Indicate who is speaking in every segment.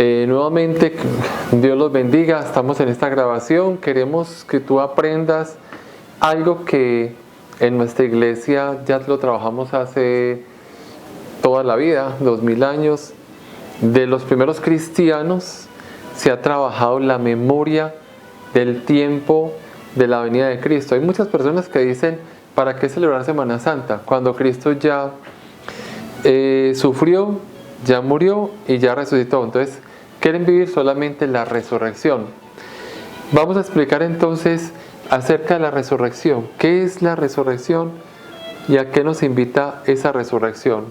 Speaker 1: Nuevamente, Dios los bendiga. Estamos en esta grabación. Queremos que tú aprendas algo que en nuestra iglesia ya lo trabajamos hace toda la vida, 2000 años. De los primeros cristianos se ha trabajado la memoria del tiempo de la venida de Cristo. Hay muchas personas que dicen, ¿para qué celebrar Semana Santa? Cuando Cristo ya sufrió, ya murió y ya resucitó. Entonces, quieren vivir solamente la resurrección. Vamos a explicar entonces acerca de la resurrección. ¿Qué es la resurrección y a qué nos invita esa resurrección?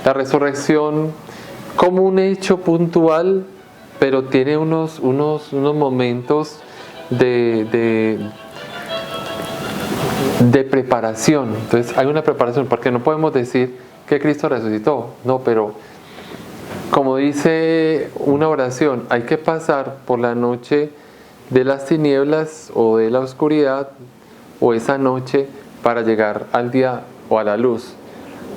Speaker 1: La resurrección como un hecho puntual, pero tiene unos momentos de preparación. Entonces hay una preparación, porque no podemos decir que Cristo resucitó, no, pero como dice una oración, hay que pasar por la noche de las tinieblas o de la oscuridad, o esa noche para llegar al día o a la luz.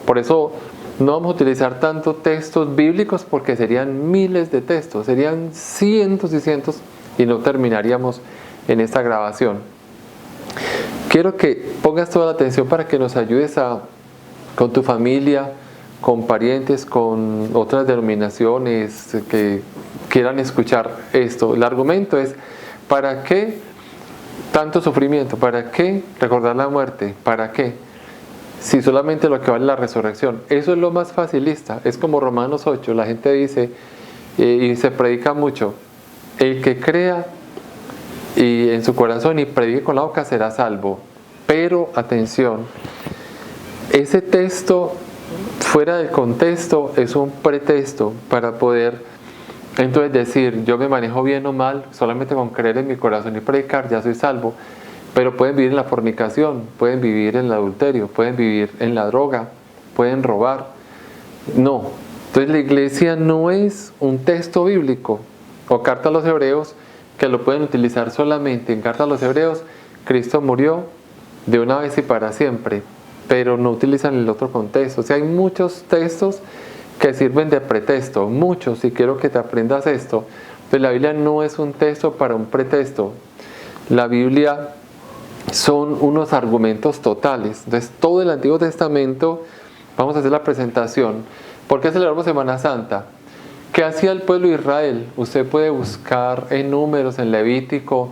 Speaker 1: Por eso no vamos a utilizar tantos textos bíblicos, porque serían miles de textos, serían cientos y cientos, y no terminaríamos en esta grabación. Quiero que pongas toda la atención para que nos ayudes con tu familia, con parientes, con otras denominaciones que quieran escuchar esto. El argumento es, ¿para qué tanto sufrimiento? ¿Para qué recordar la muerte? ¿Para qué? Si solamente lo que vale es la resurrección. Eso es lo más facilista. Es como Romanos 8. La gente dice, y se predica mucho, el que crea y en su corazón y predique con la boca será salvo. Pero atención, ese texto fuera del contexto es un pretexto para poder entonces decir, yo me manejo bien o mal, solamente con creer en mi corazón y predicar ya soy salvo. Pero pueden vivir en la fornicación, pueden vivir en el adulterio, pueden vivir en la droga, pueden robar. No. Entonces la iglesia no es un texto bíblico o carta a los hebreos que lo pueden utilizar solamente. En carta a los hebreos, Cristo murió de una vez y para siempre, pero no utilizan el otro contexto. O sea, hay muchos textos que sirven de pretexto, muchos, y quiero que te aprendas esto. Pues la Biblia no es un texto para un pretexto. La Biblia son unos argumentos totales. Entonces, todo el Antiguo Testamento, vamos a hacer la presentación. ¿Por qué celebramos Semana Santa? ¿Qué hacía el pueblo de Israel? Usted puede buscar en Números, en Levítico.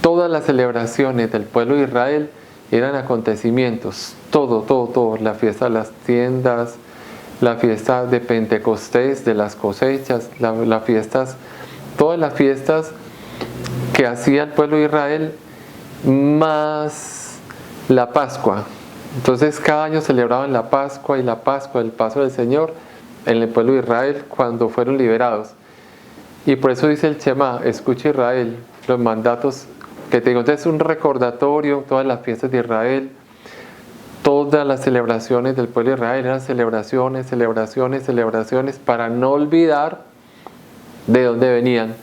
Speaker 1: Todas las celebraciones del pueblo de Israel eran acontecimientos. Todo. La fiesta de las tiendas, la fiesta de Pentecostés, de las cosechas, todas las fiestas que hacía el pueblo de Israel, más la Pascua. Entonces cada año celebraban la Pascua, y la Pascua, el paso del Señor en el pueblo de Israel cuando fueron liberados. Y por eso dice el Shema, escucha Israel, los mandatos que te digo. Entonces es un recordatorio, todas las fiestas de Israel, todas las celebraciones del pueblo de Israel eran celebraciones para no olvidar de dónde venían,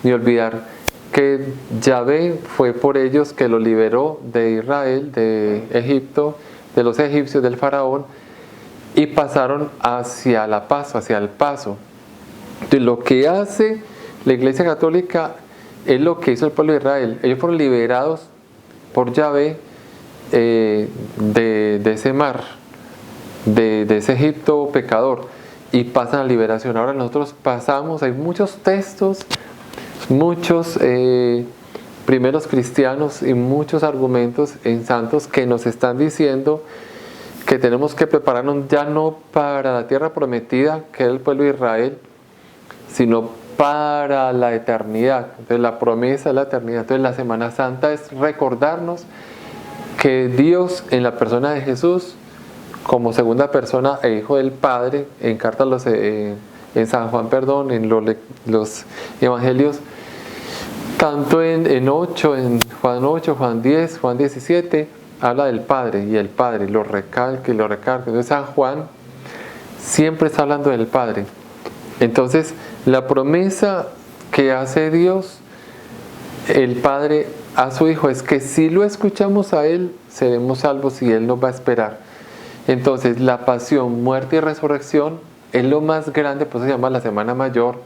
Speaker 1: ni olvidar que Yahvé fue por ellos que lo liberó de Israel, de Egipto, de los egipcios, del faraón, y pasaron hacia la paz, hacia el paso. Entonces, lo que hace la Iglesia Católica es lo que hizo el pueblo de Israel. Ellos fueron liberados por Yahvé de ese mar, de ese Egipto pecador, y pasan a liberación. Ahora nosotros pasamos, hay muchos textos, muchos primeros cristianos y muchos argumentos en santos que nos están diciendo que tenemos que prepararnos ya no para la tierra prometida, que es el pueblo de Israel, sino para la eternidad. Entonces la promesa es la eternidad. Entonces la Semana Santa es recordarnos que Dios, en la persona de Jesús, como segunda persona e hijo del Padre, en en San Juan, en los evangelios, tanto en Juan 8, Juan 10, Juan 17, habla del Padre, y el Padre lo recalca y lo recalca. Entonces San Juan siempre está hablando del Padre. Entonces la promesa que hace Dios, el Padre, a su Hijo, es que si lo escuchamos a Él, seremos salvos y Él nos va a esperar. Entonces la pasión, muerte y resurrección es lo más grande, pues se llama la Semana Mayor,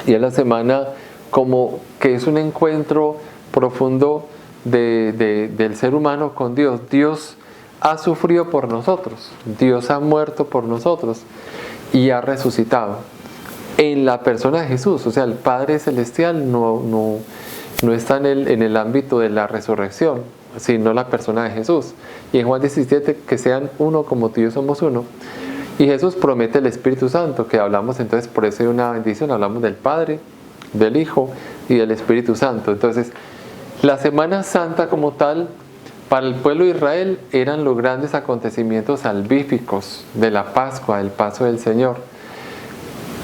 Speaker 1: y es la semana como que es un encuentro profundo del ser humano con Dios. Dios ha sufrido por nosotros, Dios ha muerto por nosotros y ha resucitado en la persona de Jesús. O sea, el Padre Celestial no está en el ámbito de la resurrección, sino la persona de Jesús. Y en Juan 17, que sean uno como tú y yo somos uno. Y Jesús promete el Espíritu Santo, que hablamos entonces, por eso hay una bendición, hablamos del Padre, del Hijo y del Espíritu Santo. Entonces, la Semana Santa como tal, para el pueblo de Israel, eran los grandes acontecimientos salvíficos de la Pascua, el paso del Señor.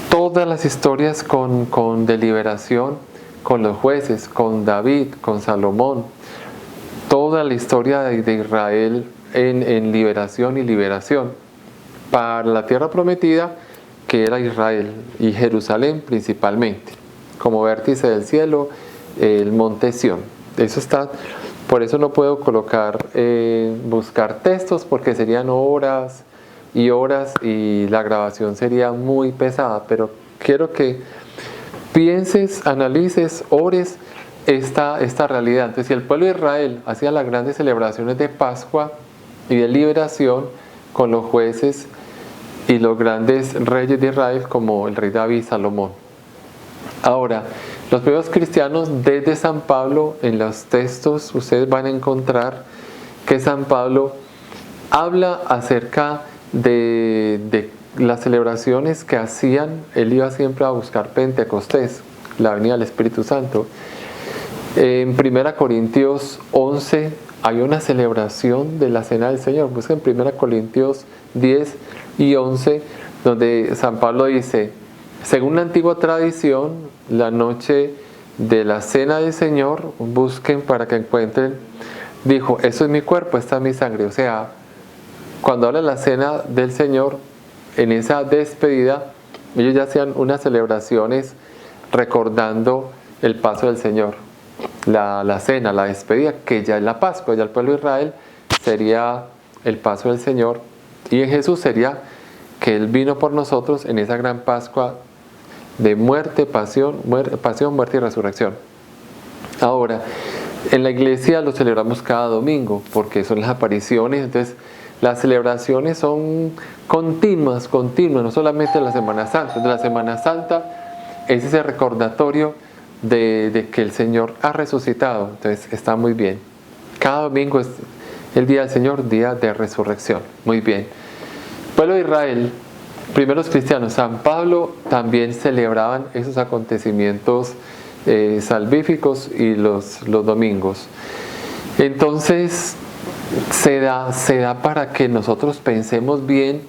Speaker 1: Todas las historias de liberación, con los jueces, con David, con Salomón, toda la historia de Israel en liberación y liberación para la tierra prometida, que era Israel y Jerusalén principalmente, como vértice del cielo, el monte Sión. Eso está, por eso no puedo buscar textos, porque serían horas y horas y la grabación sería muy pesada, pero quiero que pienses, analices, ores esta realidad. Entonces, si el pueblo de Israel hacía las grandes celebraciones de Pascua y de liberación con los jueces y los grandes reyes de Israel como el rey David y Salomón. Ahora, los primeros cristianos desde San Pablo, en los textos ustedes van a encontrar que San Pablo habla acerca de las celebraciones que hacían. Él iba siempre a buscar Pentecostés, la venida del Espíritu Santo. En 1 Corintios 11 hay una celebración de la Cena del Señor. Busquen 1 Corintios 10 y 11, donde San Pablo dice: según la antigua tradición, la noche de la Cena del Señor, busquen para que encuentren, dijo, eso es mi cuerpo, esta es mi sangre. O sea, cuando habla de la Cena del Señor, en esa despedida, ellos ya hacían unas celebraciones recordando el paso del Señor. La cena, la despedida, que ya es la Pascua, ya el pueblo de Israel sería el paso del Señor, y en Jesús sería que Él vino por nosotros en esa gran Pascua de muerte, pasión, muerte y resurrección. Ahora, en la iglesia lo celebramos cada domingo, porque son las apariciones. Entonces, las celebraciones son continuas, no solamente la Semana Santa. De la Semana Santa es ese recordatorio de que el Señor ha resucitado. Entonces está muy bien. Cada domingo es el día del Señor, día de resurrección. Muy bien. Pueblo de Israel, primeros cristianos, San Pablo, también celebraban esos acontecimientos salvíficos y los domingos. Entonces se da para que nosotros pensemos bien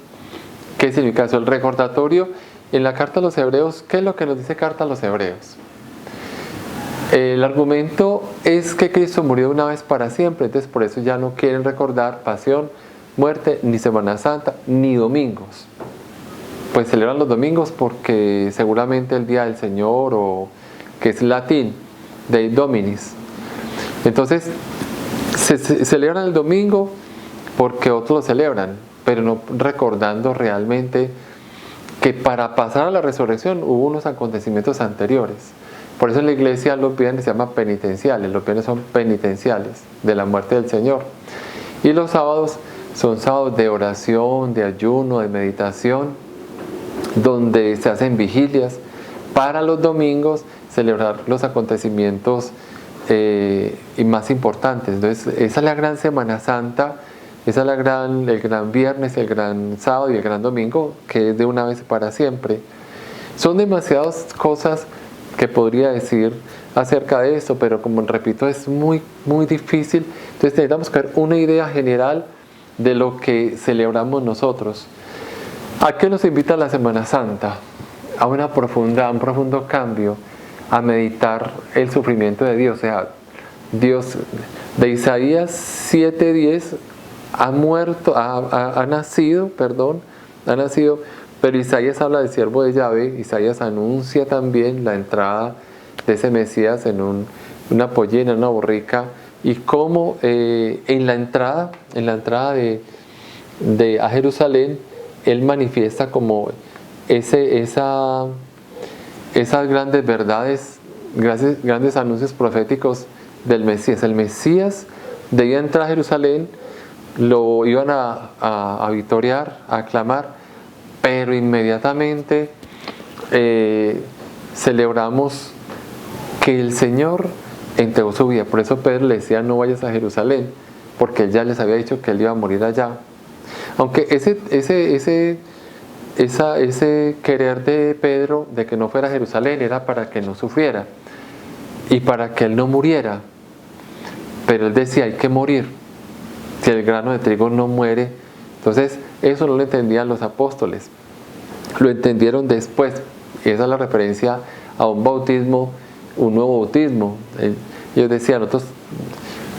Speaker 1: qué significa eso. El recordatorio en la carta a los Hebreos, ¿qué es lo que nos dice carta a los Hebreos? El argumento es que Cristo murió una vez para siempre, entonces por eso ya no quieren recordar pasión, muerte, ni Semana Santa, ni domingos. Pues celebran los domingos porque seguramente el día del Señor, o que es latín, Dei Dominis. Entonces se celebran el domingo porque otros lo celebran, pero no recordando realmente que para pasar a la resurrección hubo unos acontecimientos anteriores. Por eso en la iglesia los viernes se llaman penitenciales, los viernes son penitenciales de la muerte del Señor. Y los sábados son sábados de oración, de ayuno, de meditación, donde se hacen vigilias. Para los domingos celebrar los acontecimientos más importantes. Entonces esa es la gran Semana Santa, esa es el gran viernes, el gran sábado y el gran domingo, que es de una vez para siempre. Son demasiadas cosas que podría decir acerca de esto, pero como repito, es muy difícil. Entonces necesitamos crear una idea general de lo que celebramos nosotros. ¿A qué nos invita la Semana Santa? A un profundo cambio, a meditar el sufrimiento de Dios. O sea, Dios de Isaías 7:10 ha nacido, pero Isaías habla del siervo de Yahvé. Isaías anuncia también la entrada de ese Mesías en una pollina, en una borrica, y cómo en la entrada a Jerusalén, él manifiesta como esas grandes verdades, grandes anuncios proféticos del Mesías. El Mesías debía entrar a Jerusalén, lo iban a victoriar, a aclamar, pero inmediatamente celebramos que el Señor entregó su vida. Por eso Pedro le decía: no vayas a Jerusalén, porque él ya les había dicho que él iba a morir allá. Aunque ese querer de Pedro de que no fuera a Jerusalén era para que no sufriera y para que él no muriera. Pero él decía: hay que morir. Si el grano de trigo no muere. Entonces eso no lo entendían los apóstoles, lo entendieron después. Y esa es la referencia a un bautismo, un nuevo bautismo. Ellos decían: nosotros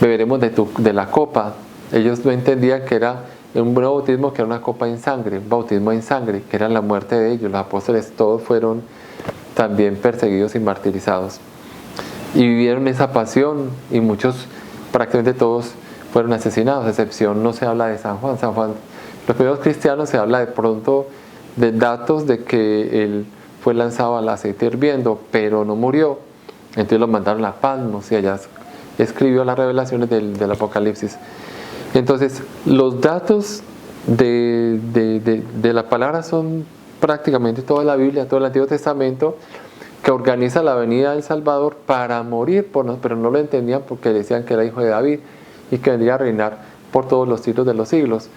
Speaker 1: beberemos de la copa. Ellos no entendían que era un nuevo bautismo, que era una copa en sangre, un bautismo en sangre, que era la muerte de ellos. Los apóstoles todos fueron también perseguidos y martirizados, y vivieron esa pasión, y muchos, prácticamente todos, fueron asesinados. A excepción, no se habla de San Juan. Los primeros cristianos se habla de pronto de datos de que él fue lanzado al aceite hirviendo, pero no murió. Entonces lo mandaron a Patmos, y allá escribió las revelaciones del Apocalipsis. Entonces los datos de la palabra son prácticamente toda la Biblia, todo el Antiguo Testamento, que organiza la venida del Salvador para morir por nosotros, pero no lo entendían porque decían que era hijo de David y que vendría a reinar por todos los siglos de los siglos.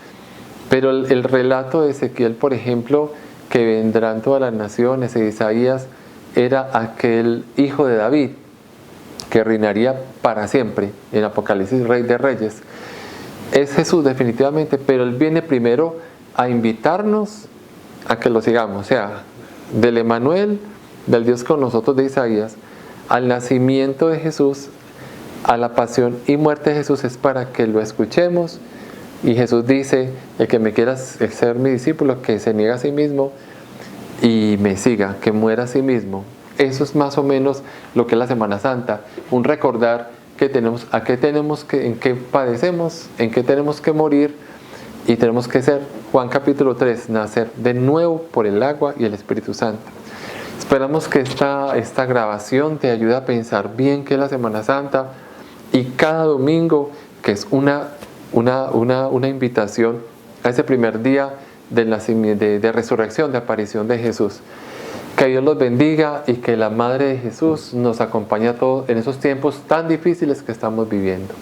Speaker 1: Pero el relato de Ezequiel, por ejemplo, que vendrán todas las naciones, de Isaías, era aquel hijo de David que reinaría para siempre, en Apocalipsis, Rey de Reyes. Es Jesús definitivamente, pero Él viene primero a invitarnos a que lo sigamos. O sea, del Emanuel, del Dios con nosotros de Isaías, al nacimiento de Jesús, a la pasión y muerte de Jesús, es para que lo escuchemos. Y Jesús dice: el que me quiera ser mi discípulo, que se niegue a sí mismo y me siga, que muera a sí mismo. Eso es más o menos lo que es la Semana Santa, un recordar que tenemos, en qué padecemos, en qué tenemos que morir, y tenemos que ser, Juan capítulo 3, nacer de nuevo por el agua y el Espíritu Santo. Esperamos que esta grabación te ayude a pensar bien qué es la Semana Santa, y cada domingo, que es una invitación a ese primer día de resurrección, de aparición de Jesús. Que Dios los bendiga y que la Madre de Jesús nos acompañe a todos en esos tiempos tan difíciles que estamos viviendo.